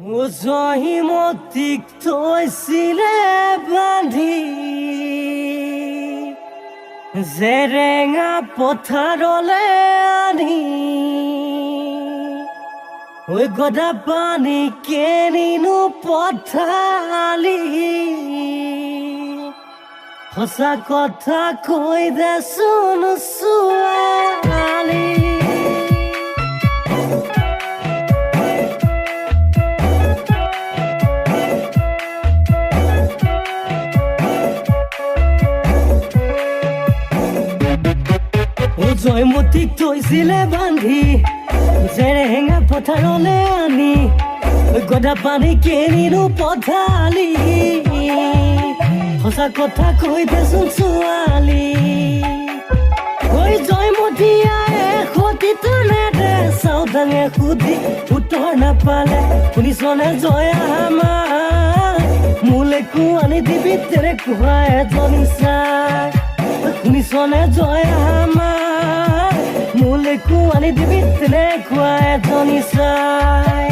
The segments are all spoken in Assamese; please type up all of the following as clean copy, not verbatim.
জহিমতীক থৈছিলে বান্ধি জেৰেঙা পথাৰলে আনি ঐ গদা পানী কেনিনো পঠালি সঁচা কথা কৈ দেচোন ছোৱালী জয়মতীক থৈছিলে বান্ধি জেৰেঙা পথাৰলে আনি গদা পানী কেনিনো পঠালি সঁচা কথা কৈ দেচোন ছোৱালী ঐ জয়মতীয়াই সতীটো নেদে চাওদাঙে সুধি উত্তৰ নাপালে শুনিছনে জয়া আমাৰ মোলৈকো আনি দিবি তেনেকুৱা এজনী চাই শুনিছনে জয়া আমাৰ মোলৈকো আনি দিবি তেনেকুৱা এজনী চাই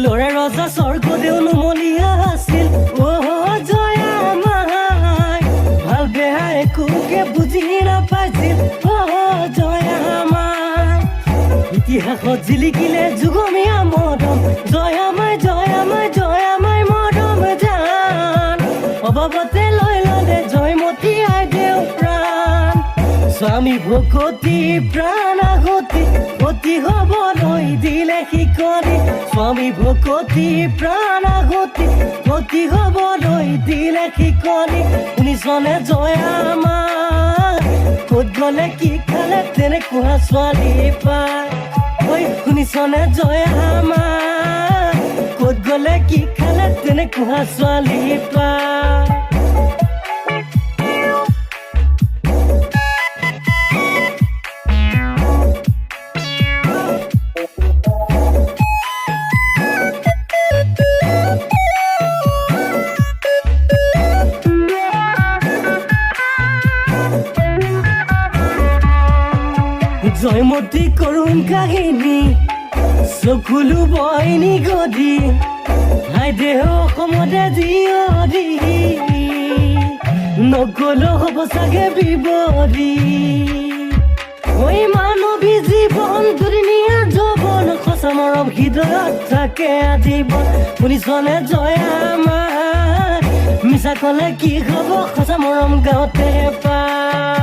ল'ৰা ৰজা স্বৰ্গদেউ নুমলীয়া আছিল জয়া মাই ভাল বেয়া একোকে বুজি নাপাইছিল জয়া মাই ইতিহাসত জিলিকিলে যুগমীয়া মদম জয়া মাই জয়া মাই জয়া মাই মদম জান অভাৱতে লৈ ললে জয়মতী আই দেউ প্ৰাণ স্বামী ভকতি প্ৰাণ আহুতি সতী হবলৈ দিলে শিকনি স্বামী ভকতি প্ৰাণ আহুতি সতী হবলৈ দিলে শিকনি শুনিছনে জয়া আমাৰ ক'ত গ'লে কি খালে তেনেকুৱা ছোৱালী পায় ঐ শুনিছনে জয়া আমাৰ ক'ত গ'লে কি খালে তেনেকুৱা ছোৱালী পায় জয়মতী কৰুণ কাহিনী চকুলো বইনী গদি হাই দেহ অসমতে জীয়ৰী নগলো হ'ব চাগে বিবৰী ঐ মানৱী জীৱন দুদিনীয়া যৌৱন সঁচা মৰম হৃদয়ত থাকে আজীৱন শুনিছনে জয়া আমাৰ মিছা ক'লে কি হ'ব সঁচা মৰম গাঁৱতে পায়